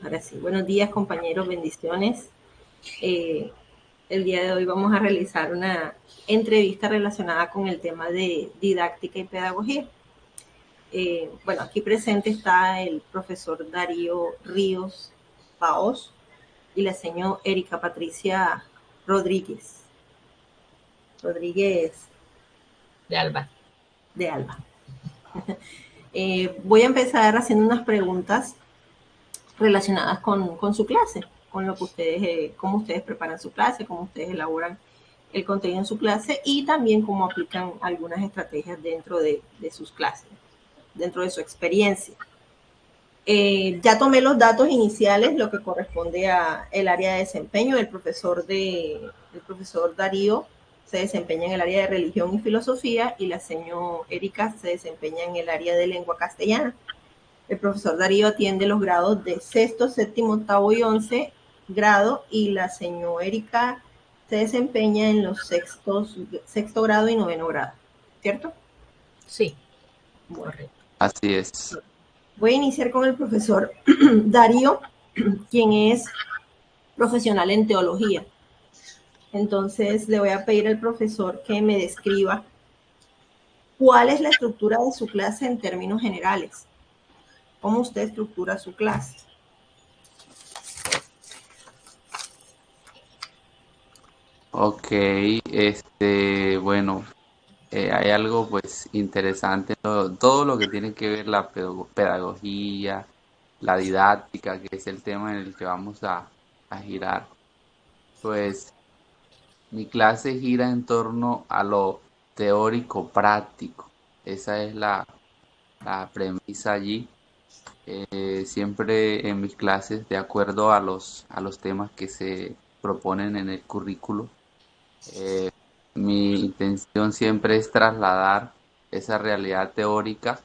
Ahora sí, buenos días compañeros, bendiciones. Eh, el día de hoy vamos a realizar una entrevista relacionada con el tema de didáctica y pedagogía. Bueno, aquí presente está el profesor Darío Ríos Paos y la señora Erika Patricia Rodríguez. Rodríguez de Alba. de Alba. Voy a empezar haciendo unas preguntas relacionadas con su clase, con lo que ustedes, cómo ustedes preparan su clase, cómo ustedes elaboran el contenido en su clase y también cómo aplican algunas estrategias dentro de sus clases, dentro de su experiencia. Ya tomé los datos iniciales, lo que corresponde a el área de desempeño. El profesor Darío se desempeña en el área de religión y filosofía y la señora Erika se desempeña en el área de lengua castellana. El profesor Darío atiende los grados de sexto, séptimo, octavo y 11 grado y la señora Erika se desempeña en los sexto grado y noveno grado, ¿cierto? Sí, Bueno, correcto. Así es. voy a iniciar con el profesor Darío, quien es profesional en teología. Entonces le voy a pedir al profesor que me describa cuál es la estructura de su clase en términos generales. ¿Cómo usted estructura su clase? Ok, bueno, hay algo pues interesante, todo lo que tiene que ver la pedagogía, la didáctica, que es el tema en el que vamos a girar. Pues mi clase gira en torno a lo teórico práctico. Esa es la premisa allí. Siempre en mis clases, de acuerdo a los temas que se proponen en el currículo, mi intención siempre es trasladar esa realidad teórica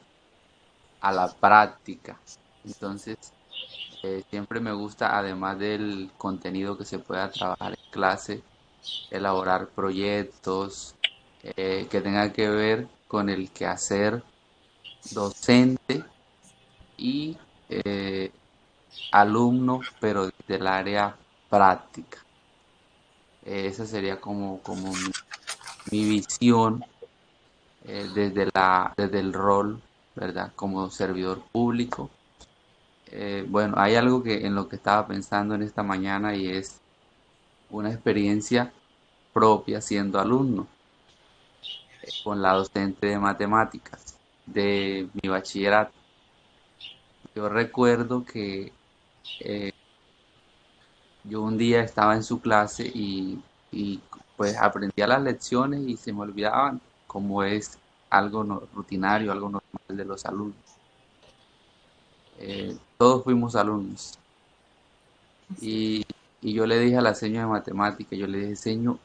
a la práctica. Entonces, siempre me gusta, además del contenido que se pueda trabajar en clase, elaborar proyectos que tengan que ver con el quehacer docente y eh, alumno, pero desde el área práctica. Esa sería como mi visión desde el rol, ¿verdad? Como servidor público. Bueno, hay algo que en lo que estaba pensando en esta mañana y es una experiencia propia siendo alumno con la docente de matemáticas de mi bachillerato. Yo recuerdo que eh, yo un día estaba en su clase y pues aprendía las lecciones y se me olvidaban, como es algo rutinario, algo normal de los alumnos. Todos fuimos alumnos. Y, y yo le dije a la señora de matemática, yo le dije, señor,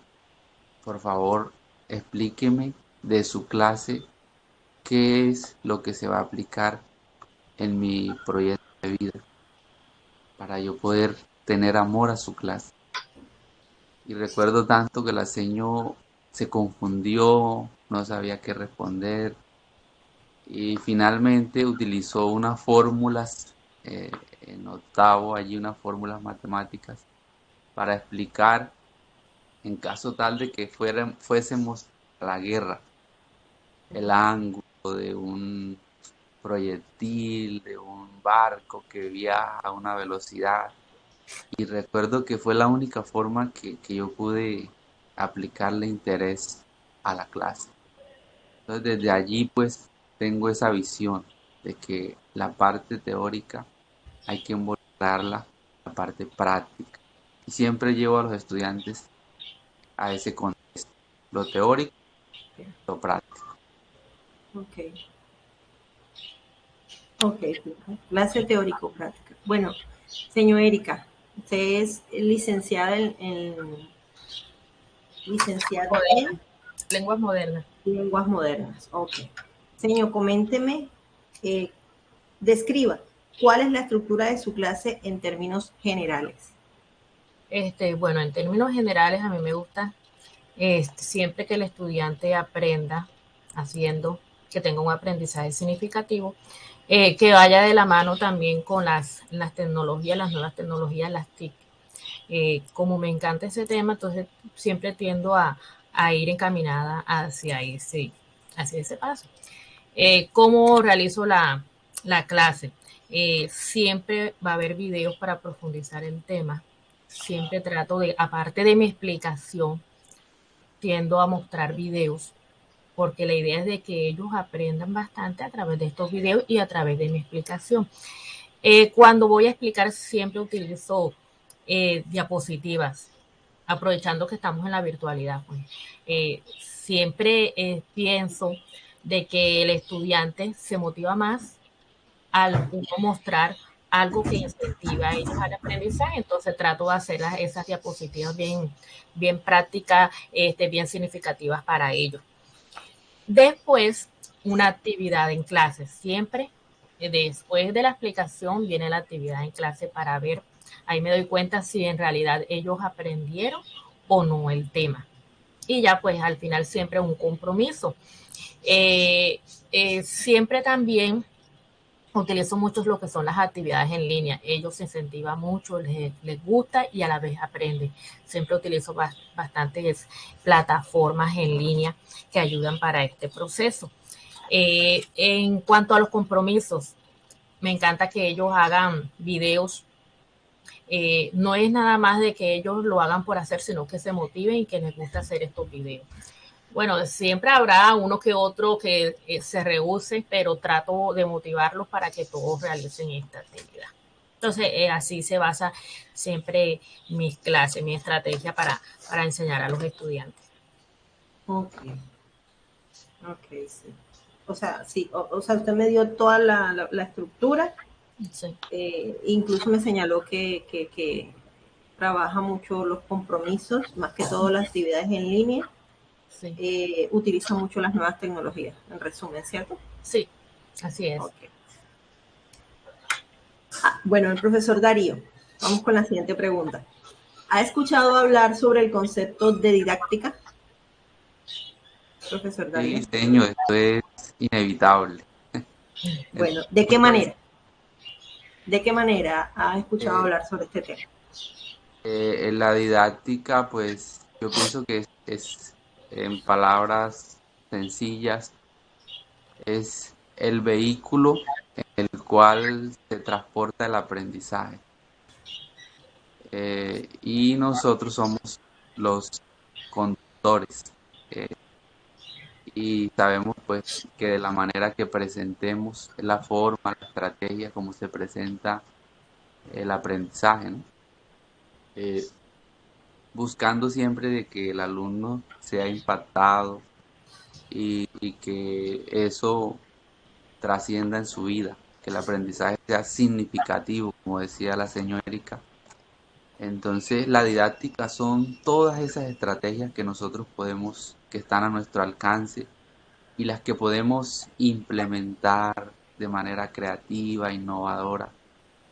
por favor, explíqueme de su clase qué es lo que se va a aplicar en mi proyecto de vida para yo poder tener amor a su clase. Y recuerdo tanto que la señora se confundió, no sabía qué responder y finalmente utilizó unas fórmulas en octavo, allí unas fórmulas matemáticas para explicar en caso tal de que fuésemos a la guerra, el ángulo de un proyectil, de un barco que viaja a una velocidad. Y recuerdo que fue la única forma que yo pude aplicarle interés a la clase. Entonces desde allí pues tengo esa visión de que la parte teórica hay que involucrarla en la parte práctica. Y siempre llevo a los estudiantes a ese contexto, lo teórico, lo práctico. Ok. Ok, clase teórico-práctica. Bueno, señor Erika, usted es licenciada licenciada en Moderna. Lenguas modernas. lenguas modernas. Ok. Señor, coménteme, eh, describa cuál es la estructura de su clase en términos generales. Bueno, en términos generales, a mí me gusta siempre que el estudiante aprenda haciendo. que tenga un aprendizaje significativo, que vaya de la mano también con las tecnologías, las nuevas tecnologías, las TIC. Como me encanta ese tema, entonces siempre tiendo a ir encaminada hacia ese paso. ¿Cómo realizo la clase? Siempre va a haber videos para profundizar el tema. Siempre trato de, aparte de mi explicación, tiendo a mostrar videos, porque la idea es de que ellos aprendan bastante a través de estos videos y a través de mi explicación. Cuando voy a explicar, siempre utilizo diapositivas, aprovechando que estamos en la virtualidad. Pues. Siempre pienso de que el estudiante se motiva más al uno mostrar algo que incentiva a ellos al aprendizaje. Entonces trato de hacer esas diapositivas bien prácticas, bien significativas para ellos. Después, una actividad en clase. Siempre después de la explicación viene la actividad en clase para ver, ahí me doy cuenta si en realidad ellos aprendieron o no el tema. Y ya pues al final siempre un compromiso. Siempre también utilizo mucho lo que son las actividades en línea. Ellos se incentivan mucho, les gusta y a la vez aprenden. Siempre utilizo bastantes plataformas en línea que ayudan para este proceso. En cuanto a los compromisos, me encanta que ellos hagan videos. No es nada más de que ellos lo hagan por hacer, sino que se motiven y que les gusta hacer estos videos. Bueno, siempre habrá uno que otro que se rehúse, pero trato de motivarlos para que todos realicen esta actividad. Entonces, así se basa siempre mis clases, mi estrategia para enseñar a los estudiantes. Ok, ok, sí. O sea, sí, o sea, usted me dio toda la estructura. Sí. Incluso me señaló que trabaja mucho los compromisos, más que todo las actividades en línea. Sí. Utiliza mucho las nuevas tecnologías, en resumen, ¿cierto? Sí, así es. Okay. Bueno, el profesor Darío, vamos con la siguiente pregunta. ¿Ha escuchado hablar sobre el concepto de didáctica? Profesor Darío. Sí, señor, esto es inevitable. Bueno, ¿de qué manera? ¿De qué manera ha escuchado Eh, hablar sobre este tema? en la didáctica, pues yo pienso que es en palabras sencillas, es el vehículo en el cual se transporta el aprendizaje. Y nosotros somos los conductores. eh, y sabemos pues que de la manera que presentemos, la forma, la estrategia, como se presenta el aprendizaje, ¿no? Eh, Buscando siempre de que el alumno sea impactado y que eso trascienda en su vida, que el aprendizaje sea significativo, como decía la señora Erika. Entonces, la didáctica son todas esas estrategias que nosotros podemos, que están a nuestro alcance y las que podemos implementar de manera creativa, innovadora,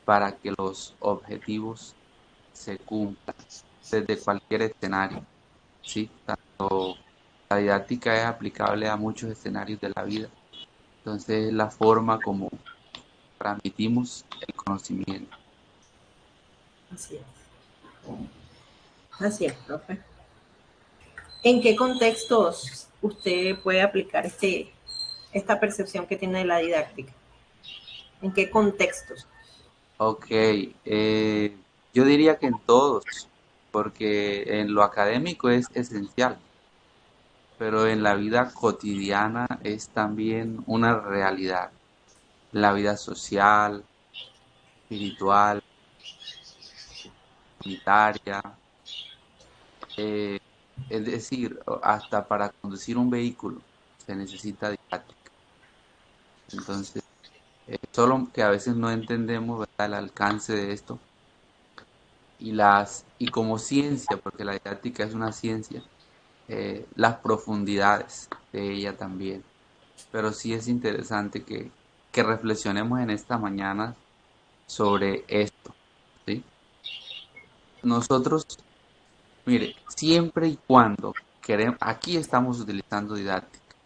para que los objetivos se cumplan desde cualquier escenario, ¿sí? Tanto la didáctica es aplicable a muchos escenarios de la vida. Entonces, es la forma como transmitimos el conocimiento. Así es. Así es, profe. ¿En qué contextos usted puede aplicar esta percepción que tiene de la didáctica? ¿En qué contextos? Ok, yo diría que en todos, porque en lo académico es esencial, pero en la vida cotidiana es también una realidad. La vida social, espiritual, comunitaria, eh, es decir, hasta para conducir un vehículo se necesita didáctica. Entonces, solo que a veces no entendemos, ¿verdad?, el alcance de esto y como ciencia, porque la didáctica es una ciencia, las profundidades de ella también. Pero sí es interesante que reflexionemos en esta mañana sobre esto, ¿sí? Nosotros, mire, siempre y cuando queremos, aquí estamos utilizando didáctica.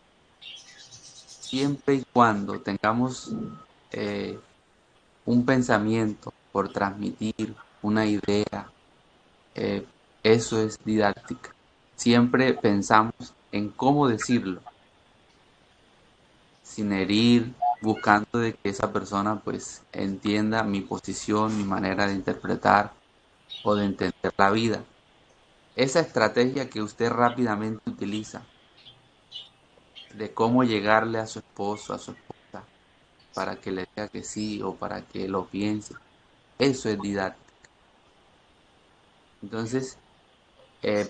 siempre y cuando tengamos un pensamiento por transmitir, una idea, eh, eso es didáctica. Siempre pensamos en cómo decirlo, sin herir, buscando de que esa persona pues entienda mi posición, mi manera de interpretar o de entender la vida. Esa estrategia que usted rápidamente utiliza de cómo llegarle a su esposo, a su esposa, para que le diga que sí o para que lo piense, eso es didáctica. Entonces,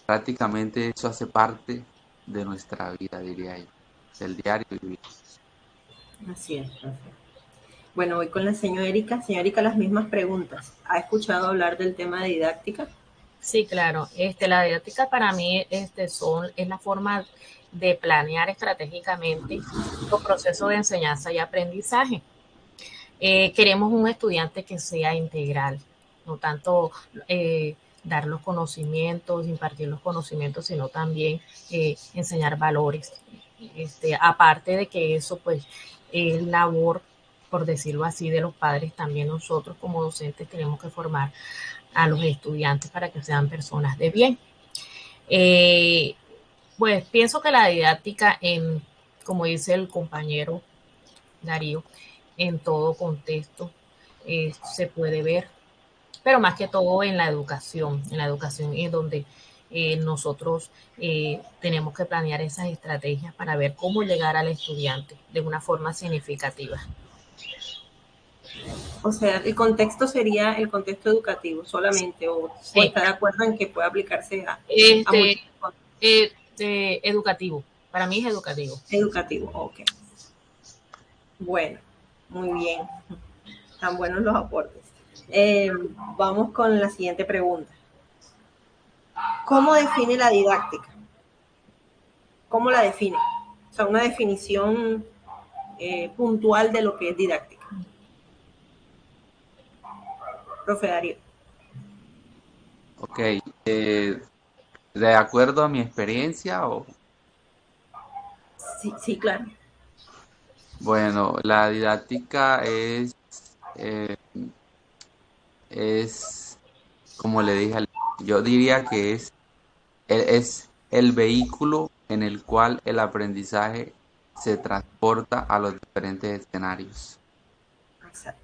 prácticamente eso hace parte de nuestra vida, diría yo, del diario vivir. Así es, profe. Bueno, voy con la señora Erika. Señora Erika, las mismas preguntas. ¿Ha escuchado hablar del tema de didáctica? Sí, claro. La didáctica para mí es la forma de planear estratégicamente los procesos de enseñanza y aprendizaje. Queremos un estudiante que sea integral, no tanto dar los conocimientos, impartir los conocimientos, sino también enseñar valores. Aparte de que eso pues es labor, por decirlo así, de los padres, también nosotros como docentes tenemos que formar a los estudiantes para que sean personas de bien. Eh, pues pienso que la didáctica, como dice el compañero Darío, en todo contexto se puede ver, pero más que todo en la educación es donde nosotros tenemos que planear esas estrategias para ver cómo llegar al estudiante de una forma significativa. O sea, el contexto sería el contexto educativo solamente, o Sí, está de acuerdo en que puede aplicarse a este, muchos contextos. educativo, para mí es educativo. Educativo, ok. Bueno, muy bien. Tan buenos los aportes. Eh, Vamos con la siguiente pregunta. ¿Cómo define la didáctica? ¿Cómo la define? O sea, una definición puntual de lo que es didáctica. Profe Darío. Ok, de acuerdo a mi experiencia, o Sí, sí, claro. bueno, la didáctica eh, es, como le dije, yo diría que es el vehículo en el cual el aprendizaje se transporta a los diferentes escenarios. Exacto.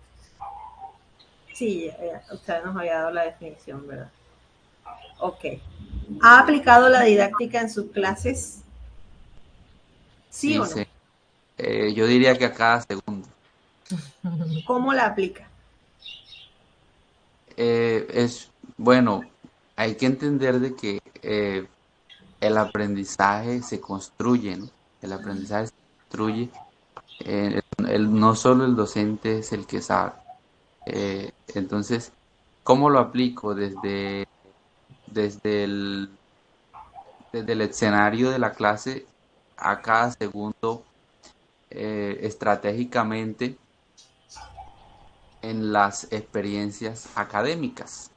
Sí, usted nos había dado la definición, ¿verdad? Ok. ¿Ha aplicado la didáctica en sus clases? ¿Sí Sí, o no? yo diría que a cada segundo. ¿Cómo la aplica? Bueno, hay que entender de que el aprendizaje se construye, ¿no? El aprendizaje se construye. No solo el docente es el que sabe. Entonces, ¿cómo lo aplico? Desde el, desde el escenario de la clase a cada segundo, estratégicamente en las experiencias académicas,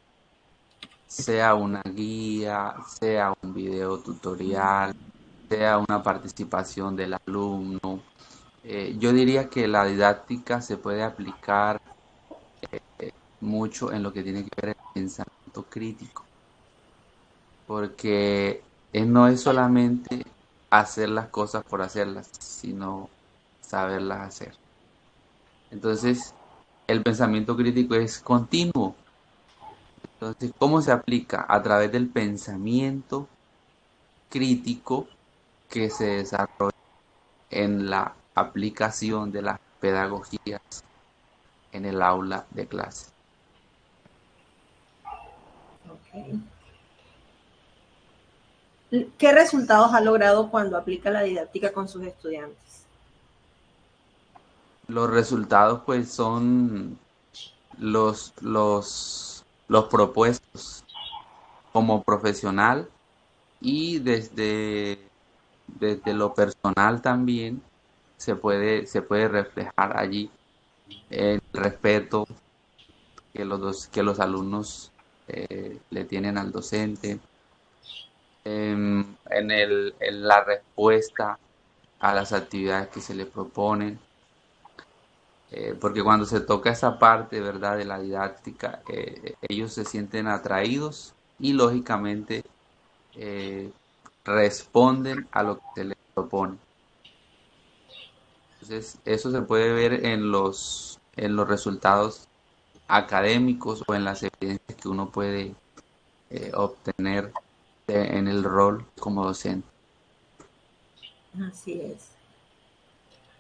sea una guía, sea un video tutorial, sea una participación del alumno. Yo diría que la didáctica se puede aplicar mucho en lo que tiene que ver el pensamiento crítico, porque no es solamente hacer las cosas por hacerlas, sino saberlas hacer. Entonces, el pensamiento crítico es continuo. Entonces, ¿cómo se aplica? A través del pensamiento crítico que se desarrolla en la aplicación de las pedagogías en el aula de clase. Okay. ¿Qué resultados ha logrado cuando aplica la didáctica con sus estudiantes? Los resultados pues son los propuestos como profesional y desde lo personal también se puede reflejar allí el respeto que los alumnos le tienen al docente, en la respuesta a las actividades que se les proponen, porque cuando se toca esa parte, ¿verdad?, de la didáctica, ellos se sienten atraídos y lógicamente eh, responden a lo que se les propone. Entonces, eso se puede ver en los resultados académicos o en las evidencias que uno puede obtener en el rol como docente. Así es.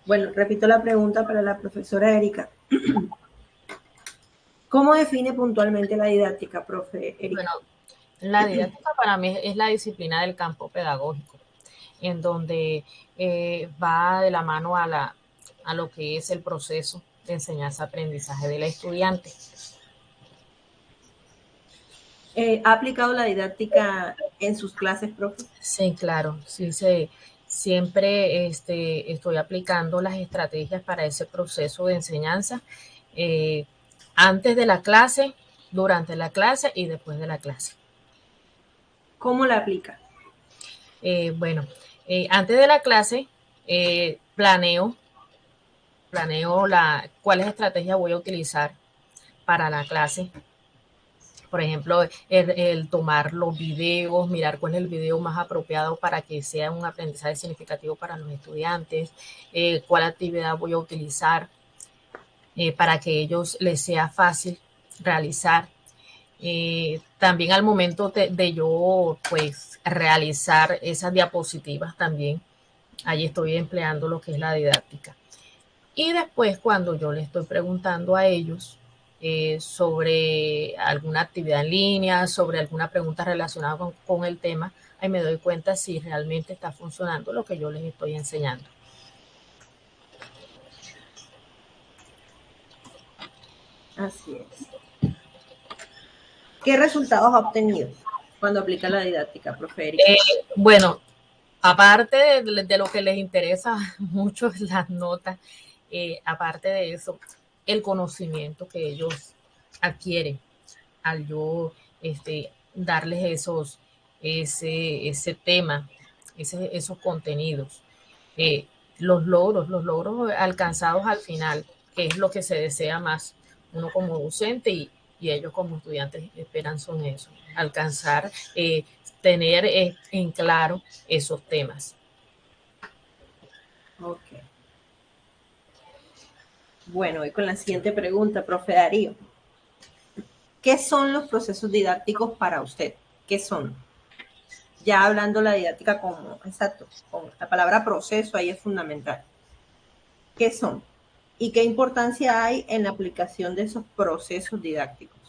Bueno, repito la pregunta para la profesora Erika. ¿Cómo define puntualmente la didáctica, profe Bueno, Erika? la didáctica para mí es la disciplina del campo pedagógico, en donde va de la mano a lo que es el proceso de enseñanza-aprendizaje del estudiante. ¿Ha aplicado la didáctica en sus clases, profe? Sí, claro, sí, siempre estoy aplicando las estrategias para ese proceso de enseñanza eh, antes de la clase, durante la clase y después de la clase. ¿Cómo la aplica? Bueno, antes de la clase planeo cuáles estrategias voy a utilizar para la clase. Por ejemplo, el tomar los videos, mirar cuál es el video más apropiado para que sea un aprendizaje significativo para los estudiantes, cuál actividad voy a utilizar para que ellos les sea fácil realizar. También al momento de yo pues realizar esas diapositivas también, ahí estoy empleando lo que es la didáctica. Y después cuando yo le estoy preguntando a ellos sobre alguna actividad en línea, sobre alguna pregunta relacionada con el tema, ahí me doy cuenta si realmente está funcionando lo que yo les estoy enseñando. Así es. ¿Qué resultados ha obtenido cuando aplica la didáctica, profe Erika? Bueno, aparte de lo que les interesa mucho las notas, aparte de eso, el conocimiento que ellos adquieren al yo darles ese tema, esos contenidos, eh, los logros alcanzados al final, que es lo que se desea más uno como docente y ellos como estudiantes esperan son eso, alcanzar, tener en claro esos temas. Ok. Bueno, y con la siguiente pregunta, profe Darío. ¿Qué son los procesos didácticos para usted? ¿Qué son? Ya hablando la didáctica como, exacto, con la palabra proceso ahí es fundamental. ¿Qué son? ¿Y qué importancia hay en la aplicación de esos procesos didácticos?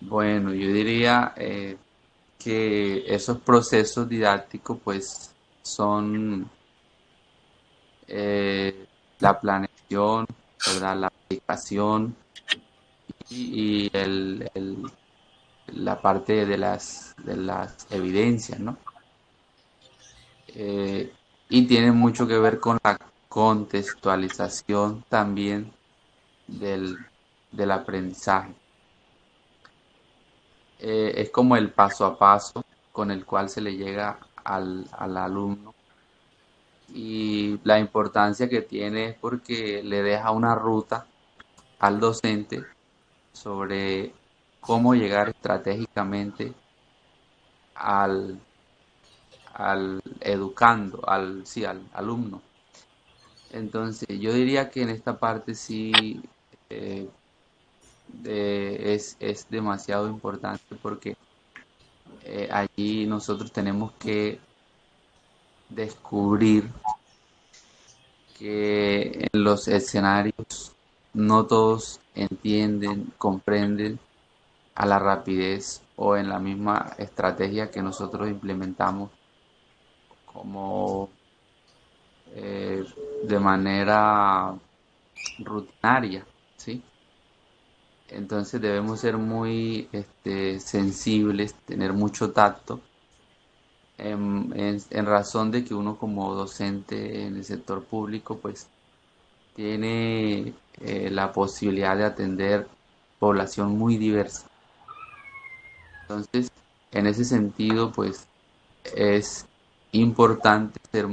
Bueno, yo diría que esos procesos didácticos pues son la planeación, ¿verdad? La aplicación y la parte de las evidencias, ¿no? Y tiene mucho que ver con la contextualización también del, del aprendizaje. Es como el paso a paso con el cual se le llega al alumno y la importancia que tiene es porque le deja una ruta al docente sobre cómo llegar estratégicamente al, al educando, sí, al alumno. Entonces, yo diría que en esta parte sí eh, es demasiado importante porque allí nosotros tenemos que descubrir que en los escenarios no todos entienden, comprenden a la rapidez o en la misma estrategia que nosotros implementamos como eh, de manera rutinaria, ¿sí? Entonces debemos ser muy sensibles, tener mucho tacto, en razón de que uno como docente en el sector público, pues tiene la posibilidad de atender población muy diversa. Entonces, en ese sentido, pues es importante estar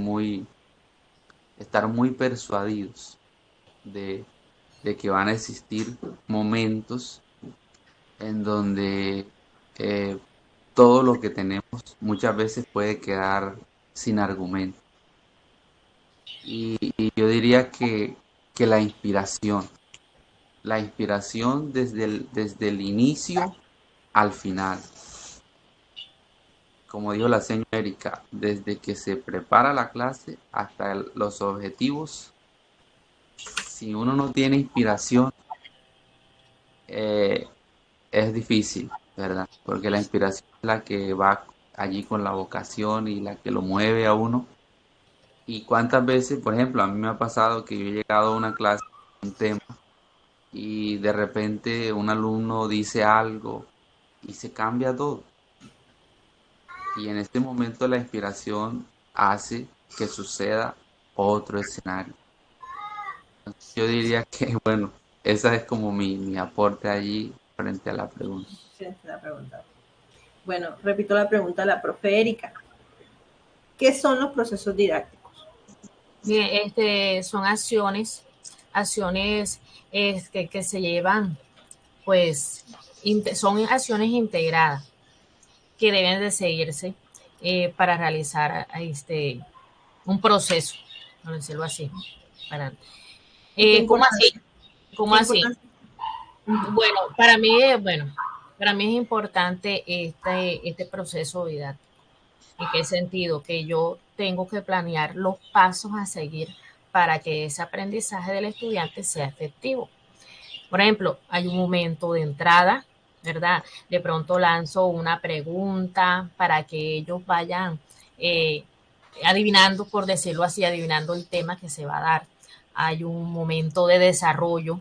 muy persuadidos de, de que van a existir momentos en donde eh, todo lo que tenemos muchas veces puede quedar sin argumento. Y yo diría que la inspiración desde el inicio al final, como dijo la señora Erika, desde que se prepara la clase hasta los objetivos, si uno no tiene inspiración, eh, es difícil, ¿verdad? Porque la inspiración es la que va allí con la vocación y la que lo mueve a uno. Y cuántas veces, por ejemplo, a mí me ha pasado que yo he llegado a una clase, un tema, y de repente un alumno dice algo y se cambia todo. Y en este momento la inspiración hace que suceda otro escenario. Yo diría que, bueno, esa es como mi aporte allí frente a la pregunta. Sí, la pregunta. Bueno, repito la pregunta a la profe Erika. ¿Qué son los procesos didácticos? Bien, son acciones que se llevan, pues, son acciones integradas que deben de seguirse para realizar un proceso, por decirlo así. Para, ¿Y qué ¿Cómo así? importancia? ¿Cómo ¿Qué así? importancia? Ujú. Para mí es importante este proceso didáctico. ¿En qué sentido? Que yo tengo que planear los pasos a seguir para que ese aprendizaje del estudiante sea efectivo. Por ejemplo, hay un momento de entrada, ¿verdad? De pronto lanzo una pregunta para que ellos vayan eh, adivinando, por decirlo así, adivinando el tema que se va a dar. Hay un momento de desarrollo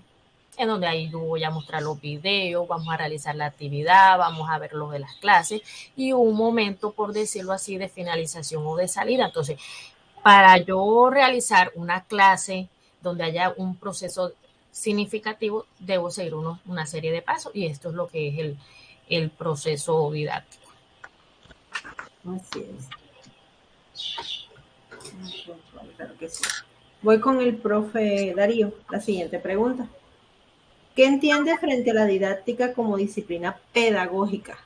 en donde ahí yo voy a mostrar los videos, vamos a realizar la actividad, vamos a ver lo de las clases y un momento, por decirlo así, de finalización o de salida. Entonces, para yo realizar una clase donde haya un proceso significativo, debo seguir una serie de pasos y esto es lo que es el proceso didáctico. Así es. Claro que sí. Voy con el profe Darío. La siguiente pregunta. ¿Qué entiende frente a la didáctica como disciplina pedagógica?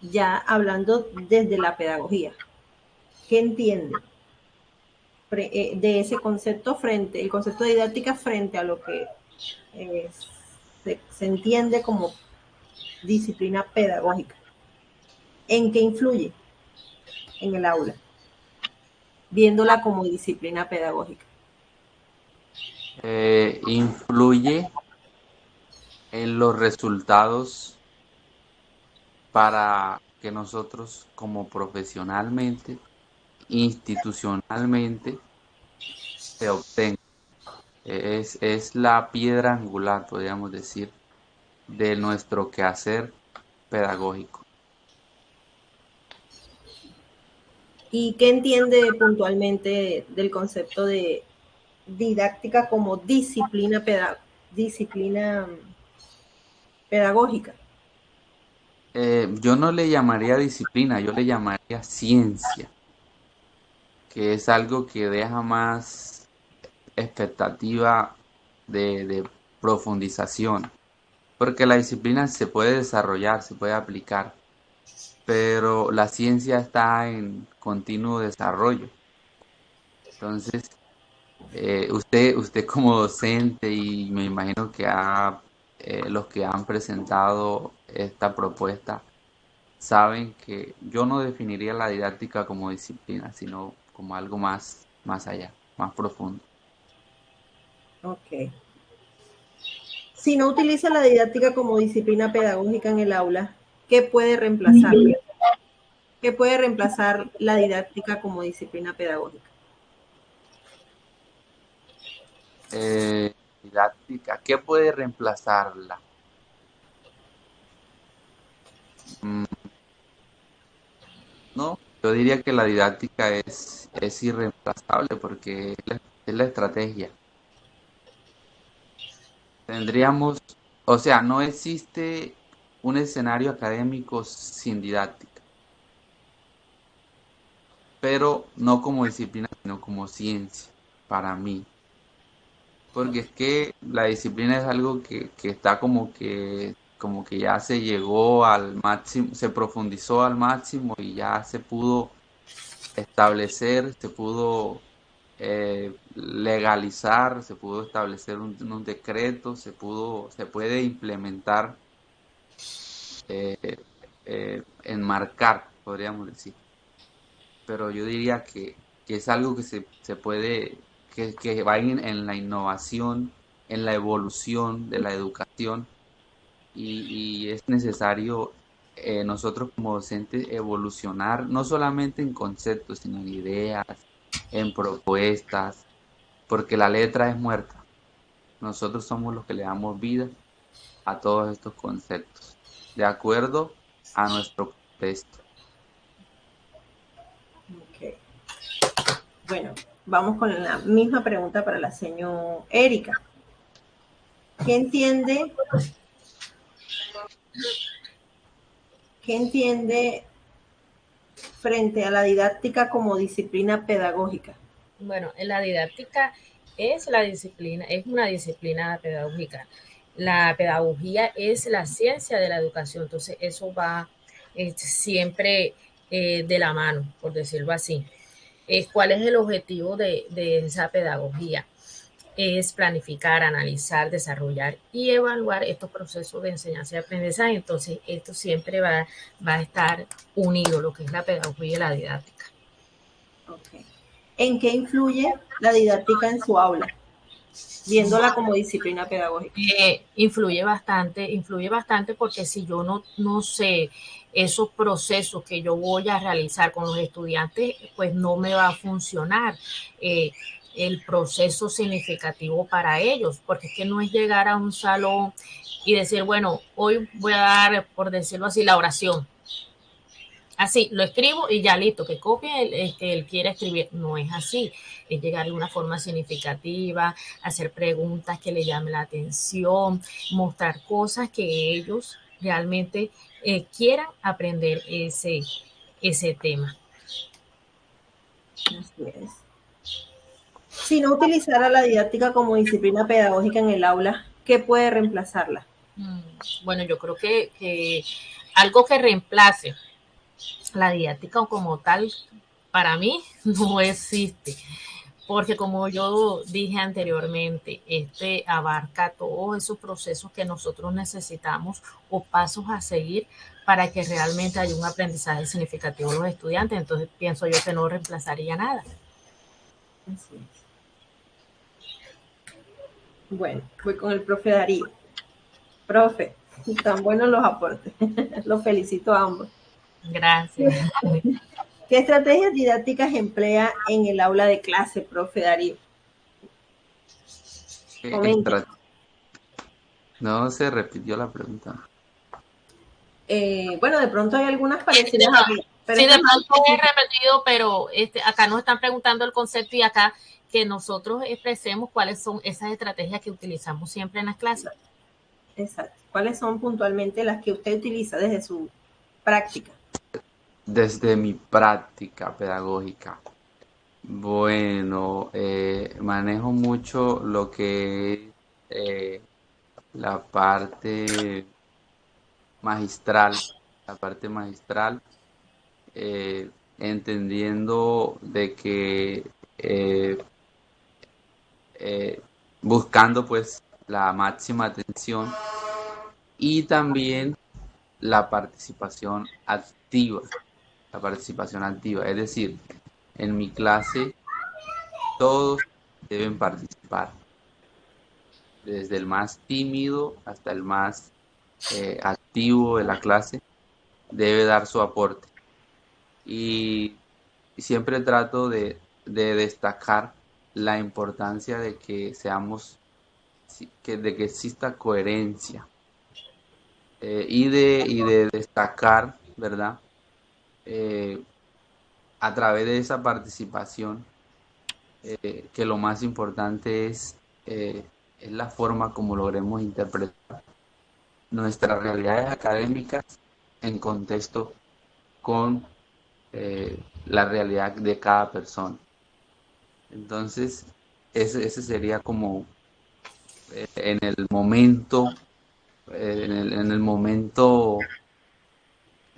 Ya hablando desde la pedagogía. ¿Qué entiende de ese concepto frente, el concepto de didáctica frente a lo que eh, se entiende como disciplina pedagógica? ¿En qué influye en el aula? Viéndola como disciplina pedagógica. Influye en los resultados para que nosotros como profesionalmente, institucionalmente, se obtenga. Es la piedra angular, podríamos decir, de nuestro quehacer pedagógico. ¿Y qué entiende puntualmente del concepto de didáctica como disciplina pedagógica? Yo no le llamaría disciplina, yo le llamaría ciencia, que es algo que deja más expectativa de profundización, porque la disciplina se puede desarrollar, se puede aplicar, pero la ciencia está en continuo desarrollo. Entonces, usted como docente y me imagino que los que han presentado esta propuesta saben que yo no definiría la didáctica como disciplina, sino como algo más allá, más profundo. Ok. Si no utiliza la didáctica como disciplina pedagógica en el aula, ¿qué puede reemplazarla? ¿Qué puede reemplazar la didáctica como disciplina pedagógica? Didáctica, ¿qué puede reemplazarla? Mm, no, yo diría que la didáctica es irreemplazable porque es la estrategia. Tendríamos, o sea, no existe un escenario académico sin didáctica. pero no como disciplina, sino como ciencia, para mí. Porque es que la disciplina es algo que está como que ya se llegó al máximo, se profundizó al máximo y ya se pudo establecer, se pudo legalizar, se pudo establecer un decreto, se puede implementar, eh, enmarcar, podríamos decir. Pero yo diría que es algo que se puede, que va en la innovación, en la evolución de la educación y es necesario nosotros como docentes evolucionar, no solamente en conceptos, sino en ideas, en propuestas, porque la letra es muerta. Nosotros somos los que le damos vida a todos estos conceptos, de acuerdo a nuestro contexto. Ok. Bueno, vamos con la misma pregunta para la señora Erika. ¿Qué entiende, qué entiende frente a la didáctica como disciplina pedagógica? Bueno, en la didáctica es la disciplina, es una disciplina pedagógica. La pedagogía es la ciencia de la educación, entonces eso va siempre de la mano, por decirlo así. ¿Cuál es el objetivo de esa pedagogía? Es planificar, analizar, desarrollar y evaluar estos procesos de enseñanza y aprendizaje. Entonces, esto siempre va a estar unido, lo que es la pedagogía y la didáctica. Okay. ¿En qué influye la didáctica en su aula? Viéndola como disciplina pedagógica. Influye bastante porque si yo no sé esos procesos que yo voy a realizar con los estudiantes, pues no me va a funcionar el proceso significativo para ellos, porque es que no es llegar a un salón y decir, bueno, hoy voy a dar, por decirlo así, la oración. Así, lo escribo y ya listo, que copie el que él quiera escribir. No es así, es llegar de una forma significativa, hacer preguntas que le llamen la atención, mostrar cosas que ellos realmente quieran aprender ese tema. Así es. Si no utilizara la didáctica como disciplina pedagógica en el aula, ¿qué puede reemplazarla? Bueno, yo creo que algo que reemplace la didáctica como tal, para mí, no existe. Porque como yo dije anteriormente, este abarca todos esos procesos que nosotros necesitamos o pasos a seguir para que realmente haya un aprendizaje significativo de los estudiantes. Entonces pienso yo que no reemplazaría nada. Así es. Bueno, voy con el profe Darío. Profe, tan buenos los aportes. Los felicito a ambos. Gracias. ¿Qué estrategias didácticas emplea en el aula de clase, profe Darío? Comente. No se repitió la pregunta. Bueno, de pronto hay algunas Sí, parecidas aquí. Pero sí, de es pronto he repetido, pero acá nos están preguntando el concepto y acá que nosotros expresemos cuáles son esas estrategias que utilizamos siempre en las clases. exacto. ¿Cuáles son puntualmente las que usted utiliza desde su práctica? Desde mi práctica pedagógica, bueno, manejo mucho lo que es la parte magistral, la parte magistral, entendiendo de que eh, buscando pues la máxima atención y también la participación activa, es decir, en mi clase todos deben participar, desde el más tímido hasta el más activo de la clase, debe dar su aporte. Y, y siempre trato de destacar la importancia de que seamos, de que exista coherencia y de destacar, ¿verdad? Eh, a través de esa participación, que lo más importante es la forma como logremos interpretar nuestras realidades académicas en contexto con la realidad de cada persona. Entonces, ese sería como en el momento, en el momento,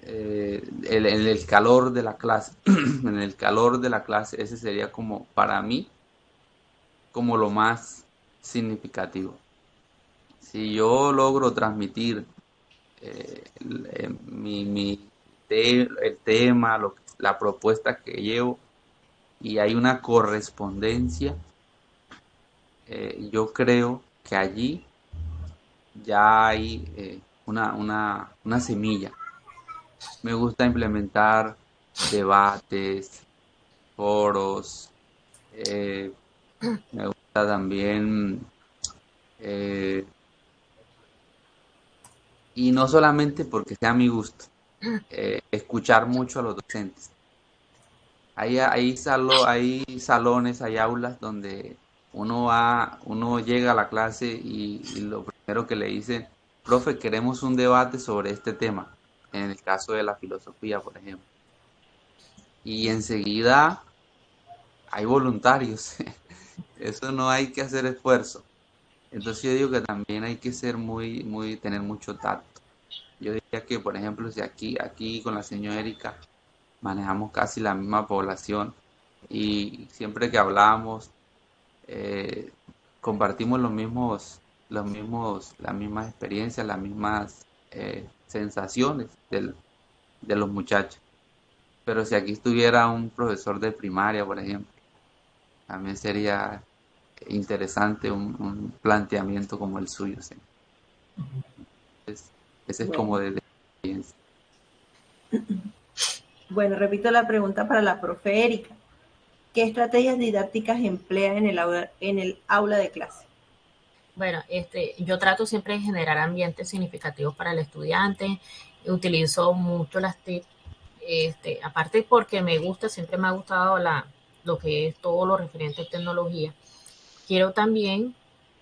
en el calor de la clase, en el calor de la clase, ese sería como, para mí, como lo más significativo. Si yo logro transmitir el tema, la propuesta que llevo, y hay una correspondencia, yo creo que allí ya hay una semilla. Me gusta implementar debates, foros, eh, me gusta también, eh, y no solamente porque sea mi gusto, escuchar mucho a los docentes. Hay salones, hay aulas donde uno llega a la clase y lo primero que le dicen, profe, queremos un debate sobre este tema, en el caso de la filosofía, por ejemplo. Y enseguida hay voluntarios, eso no hay que hacer esfuerzo. Entonces yo digo que también hay que ser tener mucho tacto. Yo diría que, por ejemplo, si aquí con la señora Erika manejamos casi la misma población y siempre que hablamos eh, compartimos las mismas experiencias, las mismas sensaciones de los muchachos. Pero si aquí estuviera un profesor de primaria, por ejemplo, también sería interesante un planteamiento como el suyo. ¿Sí? Entonces, ese es como Bueno, de experiencia. bueno, repito la pregunta para la profe Erika. ¿Qué estrategias didácticas emplea en el aula de clase? Bueno, yo trato siempre de generar ambientes significativos para el estudiante. Utilizo mucho las TIC, aparte porque me gusta, siempre me ha gustado lo que es todo lo referente a tecnología. Quiero también,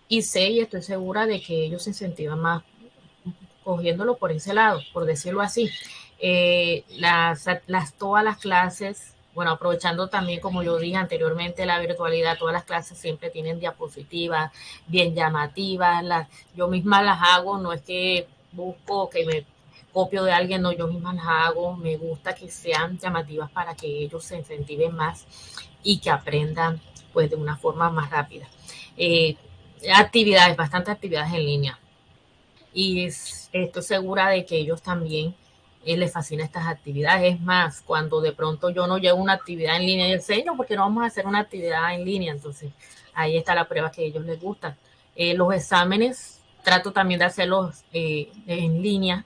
y sé y estoy segura de que ellos se incentivan más cogiéndolo por ese lado, por decirlo así. Todas las clases, bueno, aprovechando también, como yo dije anteriormente, la virtualidad, todas las clases siempre tienen diapositivas bien llamativas. Yo misma las hago, no es que busco que me copio de alguien, no, yo misma las hago. Me gusta que sean llamativas para que ellos se incentiven más y que aprendan pues de una forma más rápida. Eh, bastantes actividades en línea y estoy segura de que ellos también les fascina estas actividades. Es más, cuando de pronto yo no llevo una actividad en línea y enseño, porque no vamos a hacer una actividad en línea, entonces ahí está la prueba que a ellos les gusta. Los exámenes trato también de hacerlos en línea,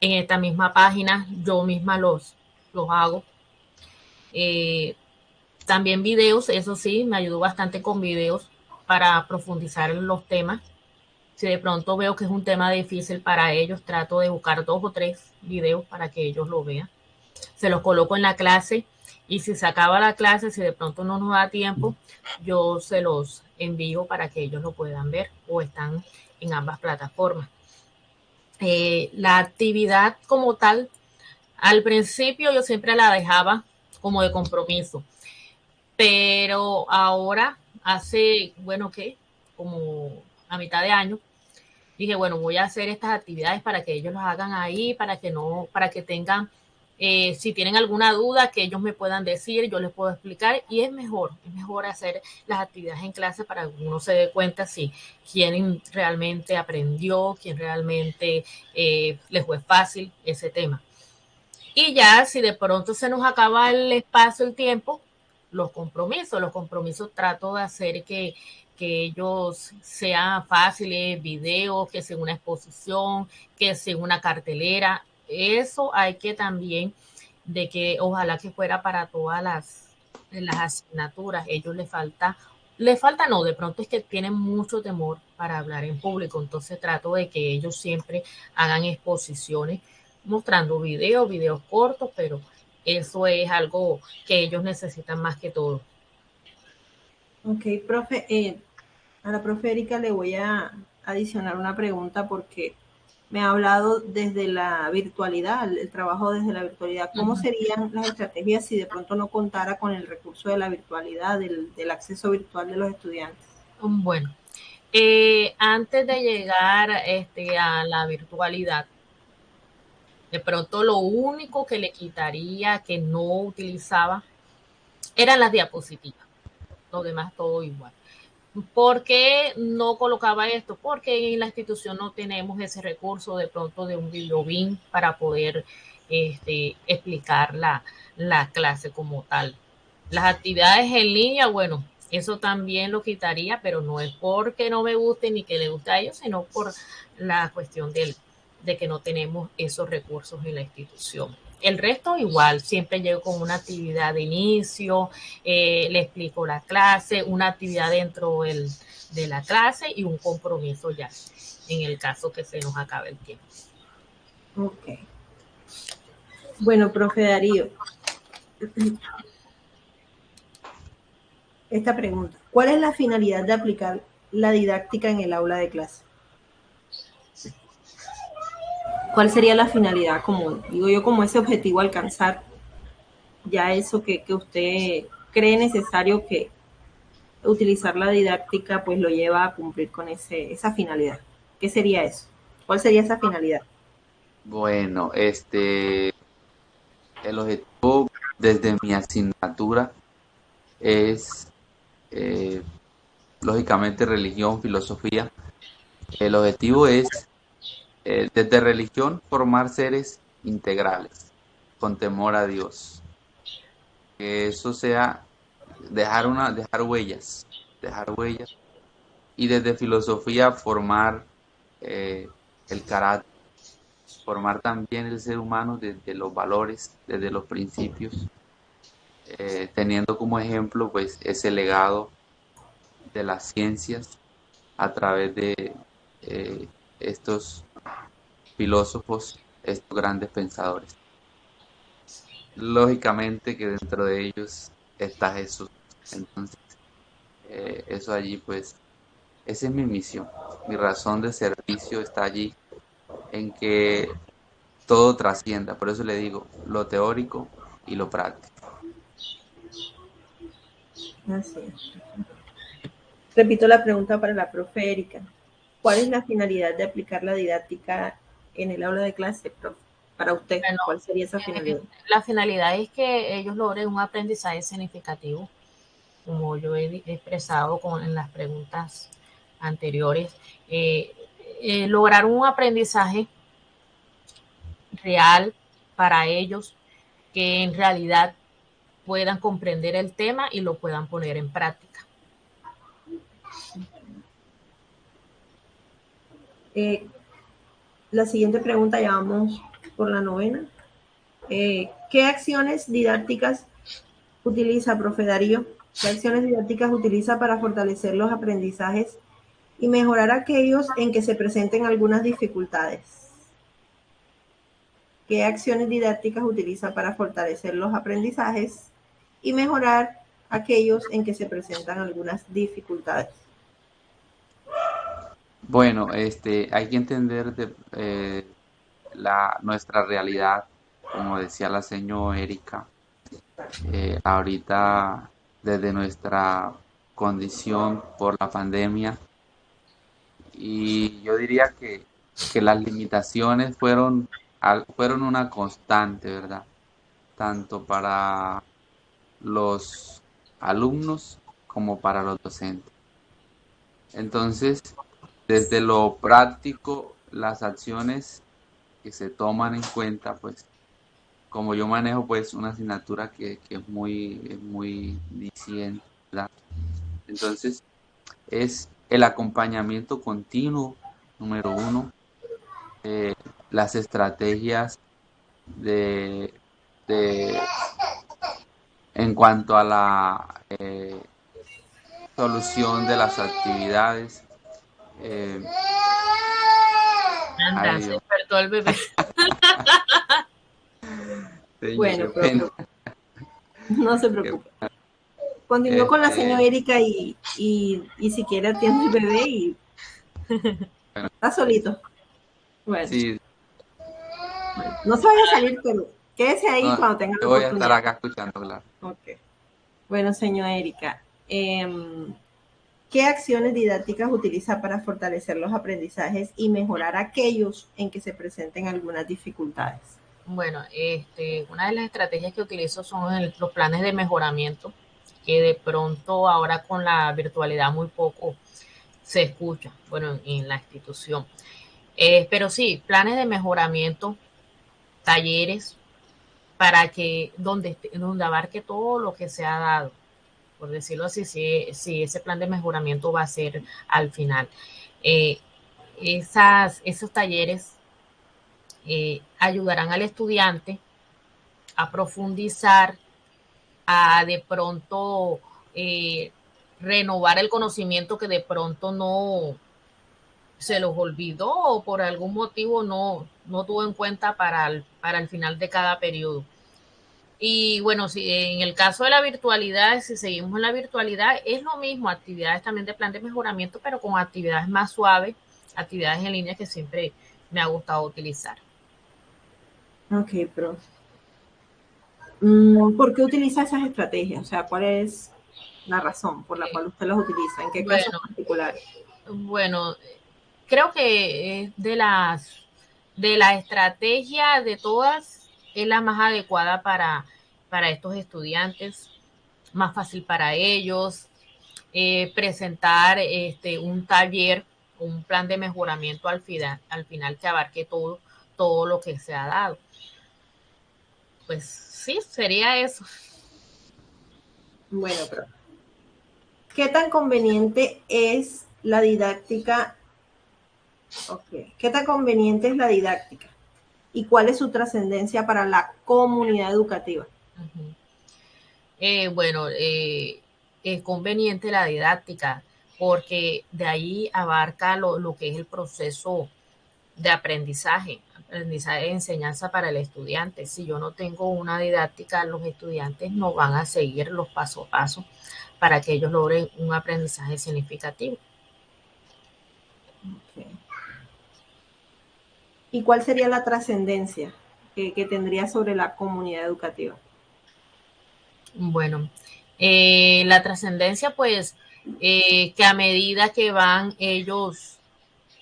en esta misma página, yo misma los hago. Eh, También videos, eso sí, me ayudó bastante con videos para profundizar en los temas. Si de pronto veo que es un tema difícil para ellos, trato de buscar 2 o 3 videos para que ellos lo vean. Se los coloco en la clase y si se acaba la clase, si de pronto no nos da tiempo, yo se los envío para que ellos lo puedan ver o están en ambas plataformas. La actividad como tal, al principio yo siempre la dejaba como de compromiso, pero ahora hace, bueno, ¿qué? Como a mitad de año, dije, bueno, voy a hacer estas actividades para que ellos las hagan ahí, para que tengan, si tienen alguna duda, que ellos me puedan decir, yo les puedo explicar, y es mejor hacer las actividades en clase para que uno se dé cuenta si quién realmente aprendió, quién realmente les fue fácil ese tema. Y ya si de pronto se nos acaba el espacio, el tiempo, los compromisos trato de hacer que ellos sean fáciles, videos, que sea una exposición, que sea una cartelera. Eso hay que también, de que ojalá que fuera para todas las asignaturas. Ellos les falta no, de pronto es que tienen mucho temor para hablar en público, entonces trato de que ellos siempre hagan exposiciones mostrando videos cortos, pero eso es algo que ellos necesitan más que todo. Ok, profe, a la profe Erika le voy a adicionar una pregunta porque me ha hablado desde la virtualidad, el trabajo desde la virtualidad. ¿Cómo serían las estrategias si de pronto no contara con el recurso de la virtualidad, del acceso virtual de los estudiantes? Bueno, antes de llegar a la virtualidad, de pronto lo único que le quitaría, que no utilizaba, eran las diapositivas. Lo demás todo igual. ¿Por qué no colocaba esto? Porque en la institución no tenemos ese recurso de pronto de un videobin para poder explicar la clase como tal. Las actividades en línea, bueno, eso también lo quitaría, pero no es porque no me guste ni que le guste a ellos, sino por la cuestión de que no tenemos esos recursos en la institución. El resto igual, siempre llego con una actividad de inicio, le explico la clase, una actividad dentro de la clase y un compromiso ya, en el caso que se nos acabe el tiempo. Ok. Bueno, profe Darío, esta pregunta. ¿Cuál es la finalidad de aplicar la didáctica en el aula de clase? ¿Cuál sería la finalidad común? Digo yo, como ese objetivo alcanzar, ya eso que usted cree necesario que utilizar la didáctica pues lo lleva a cumplir con esa finalidad. ¿Qué sería eso? ¿Cuál sería esa finalidad? Bueno, el objetivo desde mi asignatura es lógicamente religión, filosofía. El objetivo es desde religión formar seres integrales, con temor a Dios. Que eso sea dejar huellas. Y desde filosofía formar el carácter, formar también el ser humano desde los valores, desde los principios, teniendo como ejemplo pues ese legado de las ciencias a través de estos filósofos, estos grandes pensadores. Lógicamente que dentro de ellos está Jesús. Entonces, eso allí pues, esa es mi misión. Mi razón de servicio está allí en que todo trascienda. Por eso le digo, lo teórico y lo práctico. Así es. Repito la pregunta para la profe Erika. ¿Cuál es la finalidad de aplicar la didáctica en el aula de clase, profe? Para usted, Bueno, ¿cuál sería esa finalidad? la finalidad es que ellos logren un aprendizaje significativo, como yo he expresado en las preguntas anteriores, lograr un aprendizaje real para ellos, que en realidad puedan comprender el tema y lo puedan poner en práctica. La siguiente pregunta, ya vamos por la novena. ¿Qué acciones didácticas utiliza, profe Darío? ¿Qué acciones didácticas utiliza para fortalecer los aprendizajes y mejorar aquellos en que se presenten algunas dificultades? ¿Qué acciones didácticas utiliza para fortalecer los aprendizajes y mejorar aquellos en que se presentan algunas dificultades? Bueno, hay que entender nuestra realidad, como decía la señora Erika, ahorita desde nuestra condición por la pandemia, y yo diría que las limitaciones fueron una constante, ¿verdad? Tanto para los alumnos como para los docentes. Entonces, desde lo práctico, las acciones que se toman en cuenta, pues, como yo manejo pues una asignatura que es muy diciente, ¿verdad? Entonces, es el acompañamiento continuo, número uno, las estrategias de, de en cuanto a la solución de las actividades. Anda, se despertó el bebé. Bueno, pero no se preocupe. Continúo con la señora Erika y si quiere atiende el bebé y bueno, está solito. Bueno, Sí, no se vaya a salir, pero quédese ahí no, cuando tenga la yo voy a estar oportunidad. acá escuchando, claro. Ok. Bueno, señora Erika, ¿qué acciones didácticas utiliza para fortalecer los aprendizajes y mejorar aquellos en que se presenten algunas dificultades? Bueno, una de las estrategias que utilizo son los planes de mejoramiento, que de pronto ahora con la virtualidad muy poco se escucha, bueno, en la institución. Pero sí, planes de mejoramiento, talleres, para que donde abarque todo lo que se ha dado, por decirlo así, si ese plan de mejoramiento va a ser al final. Eh, esos talleres ayudarán al estudiante a profundizar, a de pronto eh, renovar el conocimiento que de pronto no se los olvidó o por algún motivo no tuvo en cuenta para el final de cada periodo. Y bueno, si en el caso de la virtualidad, si seguimos en la virtualidad, es lo mismo, actividades también de plan de mejoramiento, pero con actividades más suaves, actividades en línea que siempre me ha gustado utilizar. Ok, pero ¿por qué utiliza esas estrategias? O sea, ¿cuál es la razón por la cual usted las utiliza? ¿En qué casos Bueno, particulares? bueno, creo que de la estrategia de todas es la más adecuada para estos estudiantes, más fácil para ellos, presentar un taller, un plan de mejoramiento al final que abarque todo lo que se ha dado. Pues sí, sería eso. Bueno, pero ¿qué tan conveniente es la didáctica? Ok, ¿qué tan conveniente es la didáctica? ¿Y cuál es su trascendencia para la comunidad educativa? Uh-huh. Bueno, es conveniente la didáctica porque de ahí abarca lo que es el proceso de aprendizaje de enseñanza para el estudiante. Si yo no tengo una didáctica, los estudiantes no van a seguir los paso a paso para que ellos logren un aprendizaje significativo. Okay. ¿Y cuál sería la trascendencia que tendría sobre la comunidad educativa? Bueno, la trascendencia, pues, que a medida que van ellos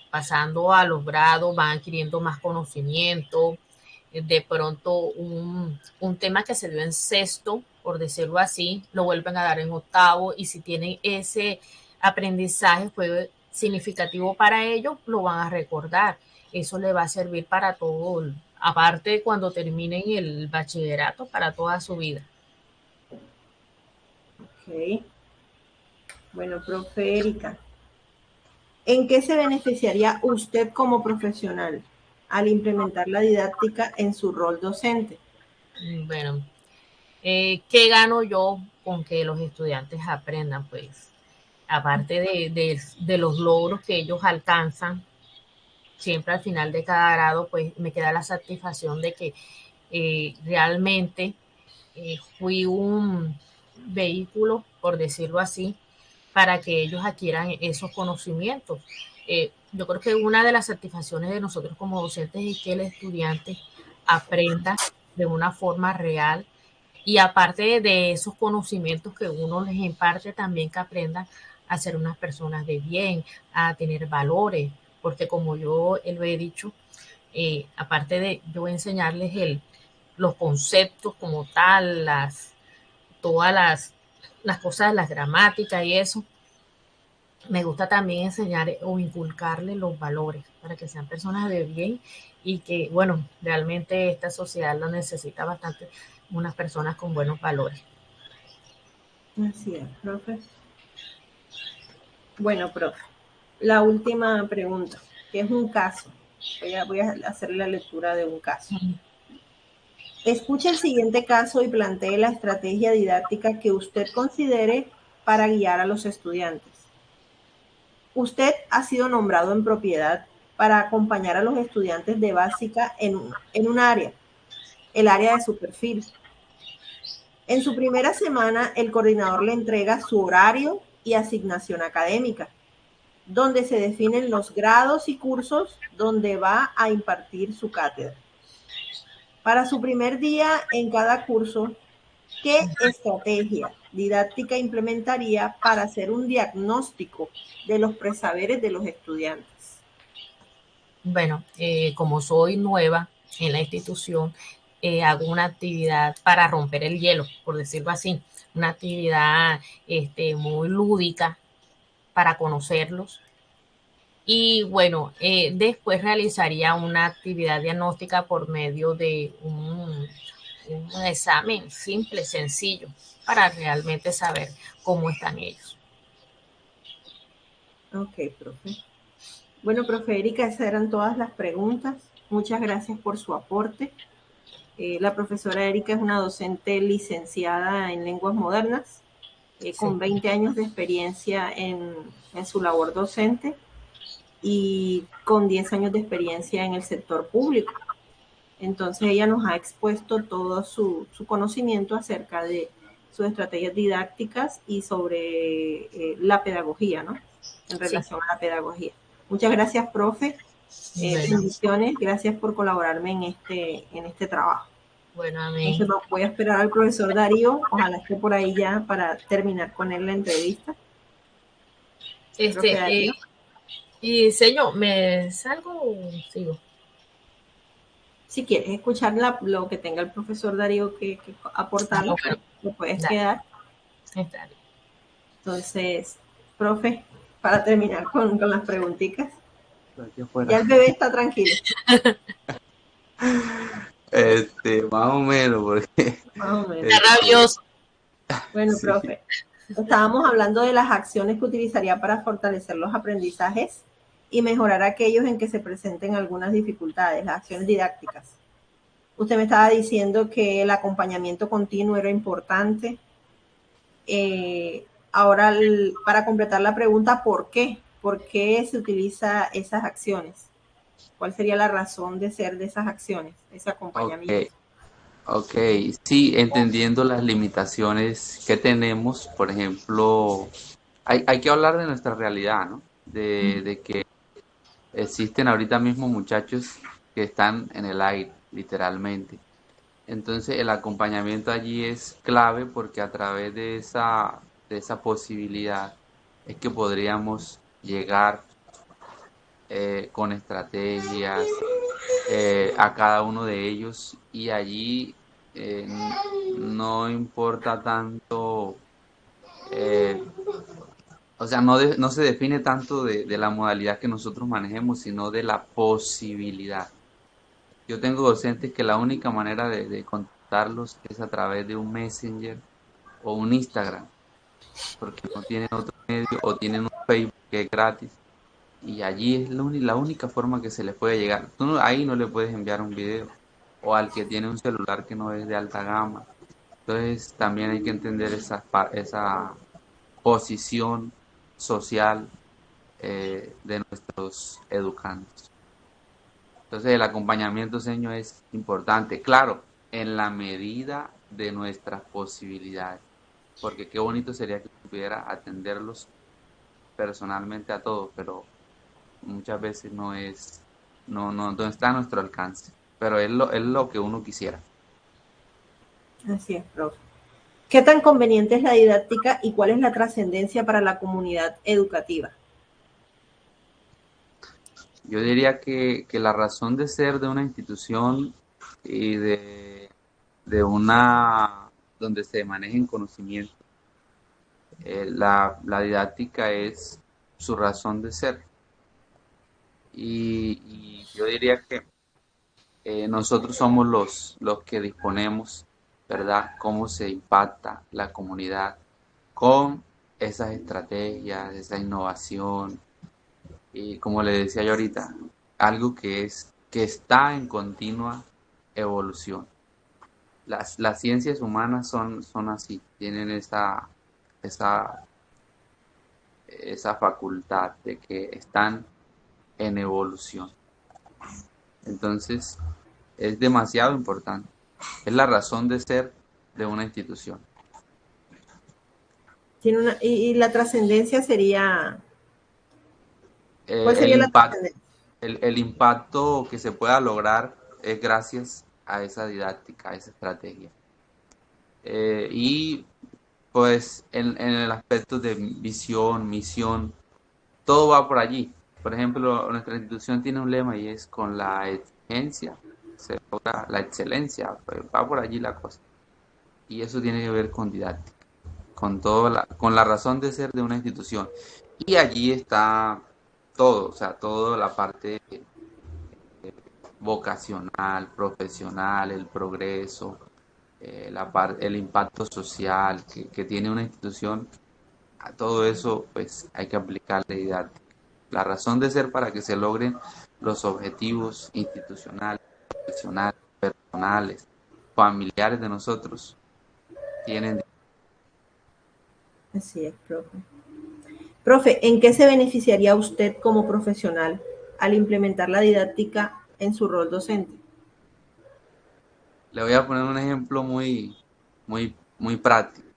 pasando a los grados, van adquiriendo más conocimiento, de pronto un tema que se dio en sexto, por decirlo así, lo vuelven a dar en octavo y si tienen ese aprendizaje fue significativo para ellos, lo van a recordar. Eso le va a servir para todo, aparte cuando terminen el bachillerato, para toda su vida. Ok. Bueno, profe Erika, ¿en qué se beneficiaría usted como profesional al implementar la didáctica en su rol docente? Bueno, ¿qué gano yo con que los estudiantes aprendan? Pues aparte de los logros que ellos alcanzan, siempre al final de cada grado, pues me queda la satisfacción de que realmente fui un vehículo, por decirlo así, para que ellos adquieran esos conocimientos. Yo creo que una de las satisfacciones de nosotros como docentes es que el estudiante aprenda de una forma real y aparte de esos conocimientos que uno les imparte, también que aprendan a ser unas personas de bien, a tener valores, porque como yo lo he dicho, aparte de yo enseñarles los conceptos como tal, todas las cosas, las gramáticas y eso, me gusta también enseñar o inculcarles los valores para que sean personas de bien y que, bueno, realmente esta sociedad lo necesita bastante, unas personas con buenos valores. Así es, profe. Bueno, profe, la última pregunta, que es un caso. Voy a hacer la lectura de un caso. Escuche el siguiente caso y plantee la estrategia didáctica que usted considere para guiar a los estudiantes. Usted ha sido nombrado en propiedad para acompañar a los estudiantes de básica en un área, el área de su perfil. En su primera semana, el coordinador le entrega su horario y asignación académica. donde se definen los grados y cursos donde va a impartir su cátedra. Para su primer día en cada curso, ¿qué estrategia didáctica implementaría para hacer un diagnóstico de los presaberes de los estudiantes? Bueno, como soy nueva en la institución, hago una actividad para romper el hielo, por decirlo así, una actividad muy lúdica para conocerlos. Y bueno, después realizaría una actividad diagnóstica por medio de un examen simple, sencillo, para realmente saber cómo están ellos. Ok, profe. Bueno, profe Erika, esas eran todas las preguntas. Muchas gracias por su aporte. La profesora Erika es una docente licenciada en lenguas modernas, con 20 años de experiencia en su labor docente y con 10 años de experiencia en el sector público. Entonces ella nos ha expuesto todo su conocimiento acerca de sus estrategias didácticas y sobre la pedagogía, ¿no? En relación a la pedagogía. Muchas gracias, profe. Bendiciones. Gracias por colaborarme en este trabajo. Bueno, amén. Entonces voy a esperar al profesor Darío. Ojalá esté por ahí ya para terminar con él la entrevista. Y señor, ¿me salgo o sigo? Si quieres escuchar lo que tenga el profesor Darío que aportar, lo puedes quedar. Está bien. Entonces, profe, para terminar con las preguntitas. Ya el bebé está tranquilo. Más o menos, porque... Más o menos. Está rabioso. Bueno, profe, estábamos hablando de las acciones que utilizaría para fortalecer los aprendizajes y mejorar aquellos en que se presenten algunas dificultades, las acciones didácticas. Usted me estaba diciendo que el acompañamiento continuo era importante. Ahora, para completar la pregunta, ¿por qué? ¿Por qué se utiliza esas acciones? ¿Cuál sería la razón de ser de esas acciones, ese acompañamiento? Ok, sí, entendiendo las limitaciones que tenemos, por ejemplo, hay que hablar de nuestra realidad, ¿no? De que existen ahorita mismo muchachos que están en el aire, literalmente. Entonces el acompañamiento allí es clave porque a través de esa posibilidad es que podríamos llegar con estrategias a cada uno de ellos y allí no importa tanto, o sea, no se define tanto de la modalidad que nosotros manejemos, sino de la posibilidad. Yo tengo docentes que la única manera de contactarlos es a través de un Messenger o un Instagram, porque no tienen otro medio o tienen un Facebook que es gratis y allí es la única forma que se les puede llegar. Tú ahí no le puedes enviar un video o al que tiene un celular que no es de alta gama. Entonces también hay que entender esa posición social de nuestros educandos. Entonces el acompañamiento, señor, es importante, claro, en la medida de nuestras posibilidades, porque qué bonito sería que pudiera atenderlos personalmente a todos, pero muchas veces no está a nuestro alcance, pero es lo que uno quisiera. Así es, profe. ¿Qué tan conveniente es la didáctica y cuál es la trascendencia para la comunidad educativa? Yo diría que la razón de ser de una institución y de una donde se manejen conocimientos, la didáctica es su razón de ser. Y yo diría que nosotros somos los que disponemos, ¿verdad?, cómo se impacta la comunidad con esas estrategias, esa innovación. Y como le decía yo ahorita, algo que está en continua evolución. Las ciencias humanas son así, tienen esa facultad de que están en evolución. Entonces, es demasiado importante. Es la razón de ser de una institución. Y la trascendencia sería ¿Cuál El sería la impacto, trascendencia? el impacto que se pueda lograr es gracias a esa didáctica, a esa estrategia. Y pues en el aspecto de visión, misión, todo va por allí. Por ejemplo, nuestra institución tiene un lema y es con la exigencia se logra la excelencia, pues va por allí la cosa. Y eso tiene que ver con didáctica, con la razón de ser de una institución. Y allí está todo, o sea, toda la parte vocacional, profesional, el progreso, el impacto social que tiene una institución. A todo eso pues hay que aplicarle didáctica. La razón de ser para que se logren los objetivos institucionales, profesionales, personales, familiares de nosotros tienen. Así es, profe. Profe, ¿en qué se beneficiaría usted como profesional al implementar la didáctica en su rol docente? Le voy a poner un ejemplo muy práctico.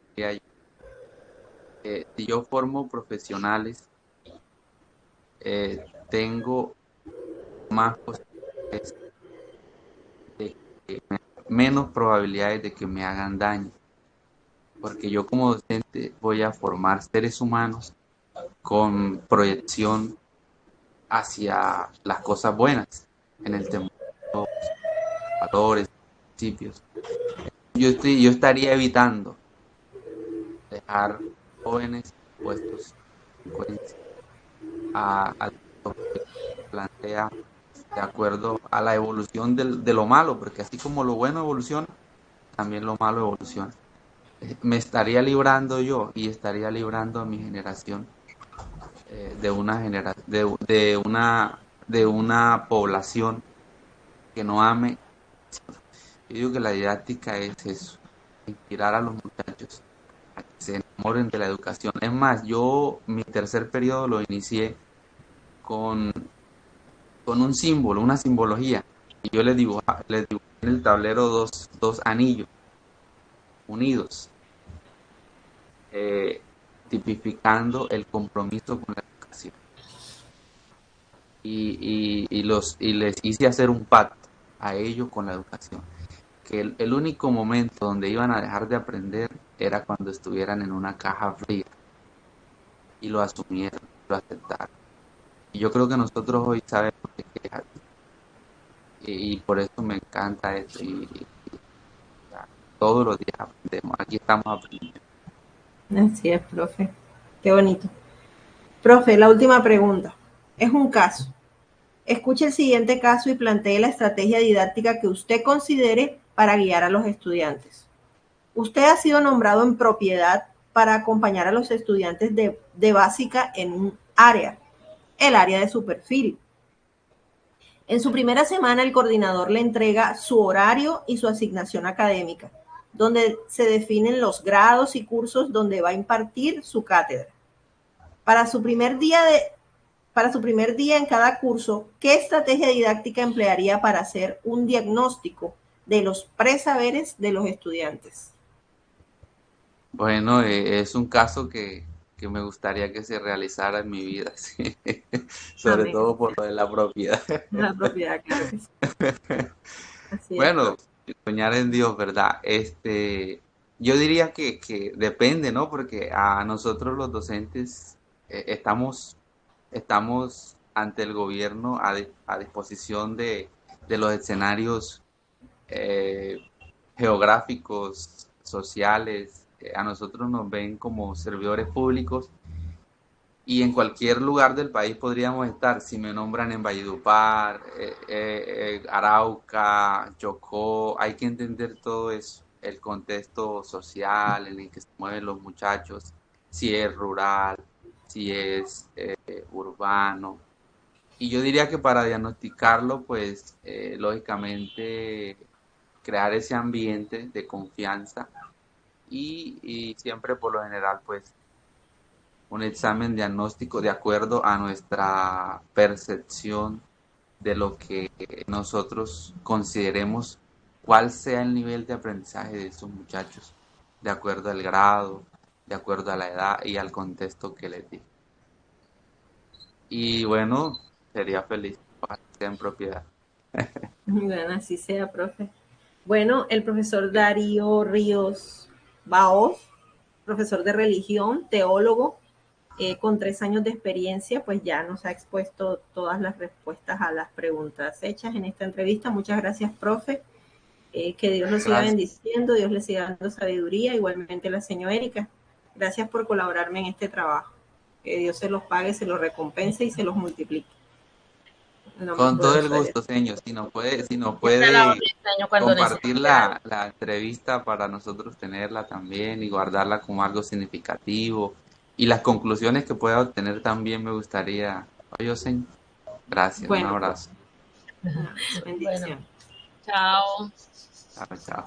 Si yo formo profesionales, tengo más posibilidades de menos probabilidades de que me hagan daño, porque yo como docente voy a formar seres humanos con proyección hacia las cosas buenas, en el tema de los valores, principios. Yo estaría evitando dejar jóvenes puestos en consecuencia a lo que plantea de acuerdo a la evolución de lo malo, porque así como lo bueno evoluciona, también lo malo evoluciona. Me estaría librando yo y estaría librando a mi generación de una población que no ame. Yo digo que la didáctica es eso, inspirar a los muchachos a que se enamoren de la educación. Es más, yo mi tercer periodo lo inicié con, con un símbolo, una simbología. Y yo les dibujé en el tablero dos anillos unidos, eh, tipificando el compromiso con la educación. Y les hice hacer un pacto a ellos con la educación, que el único momento donde iban a dejar de aprender era cuando estuvieran en una caja fría, y lo asumieron, lo aceptaron. Y yo creo que nosotros hoy sabemos de qué es así, y por eso me encanta esto, ya, todos los días aprendemos, aquí estamos aprendiendo. Así es, profe. Qué bonito. Profe, la última pregunta. Es un caso. Escuche el siguiente caso y plantee la estrategia didáctica que usted considere para guiar a los estudiantes. Usted ha sido nombrado en propiedad para acompañar a los estudiantes de básica en un área, el área de su perfil. En su primera semana, el coordinador le entrega su horario y su asignación académica, donde se definen los grados y cursos donde va a impartir su cátedra. Para su primer día de, para su primer día en cada curso, ¿qué estrategia didáctica emplearía para hacer un diagnóstico de los presaberes de los estudiantes? Bueno, es un caso que me gustaría que se realizara en mi vida, sí. Sobre Amén. todo por lo de la propiedad. La propiedad, claro que sí. Así es, Bueno, profe. soñar en Dios, ¿verdad? Yo diría que depende, ¿no? Porque a nosotros los docentes estamos ante el gobierno a disposición de los escenarios eh, geográficos, sociales. A nosotros nos ven como servidores públicos y en cualquier lugar del país podríamos estar. Si me nombran en Valledupar, Arauca, Chocó, hay que entender todo eso, el contexto social en el que se mueven los muchachos, si es rural, si es urbano. Y yo diría que para diagnosticarlo, pues lógicamente crear ese ambiente de confianza y siempre por lo general, pues un examen diagnóstico de acuerdo a nuestra percepción de lo que nosotros consideremos cuál sea el nivel de aprendizaje de estos muchachos, de acuerdo al grado, de acuerdo a la edad y al contexto que les di. Y bueno, sería feliz ojalá sea en propiedad. Bueno, así sea, profe. Bueno, el profesor Darío Ríos Baos, profesor de religión, teólogo, con 3 años de experiencia, pues ya nos ha expuesto todas las respuestas a las preguntas hechas en esta entrevista. Muchas gracias, profe. Que Dios lo siga Gracias. bendiciendo, Dios le siga dando sabiduría, igualmente la señora Erika. Gracias por colaborarme en este trabajo. Que Dios se los pague, se los recompense y se los multiplique. En nombre Con todo el poderoso de Jesús. gusto, señor. Si nos Está a la puede orden, Toño, cuando compartir necesite algo. la entrevista para nosotros tenerla también y guardarla como algo significativo. Y las conclusiones que pueda obtener también me gustaría. Oye, señor. Gracias, un Bueno, pues, abrazo. nada, Bueno, bendición. chao. Chao, chao.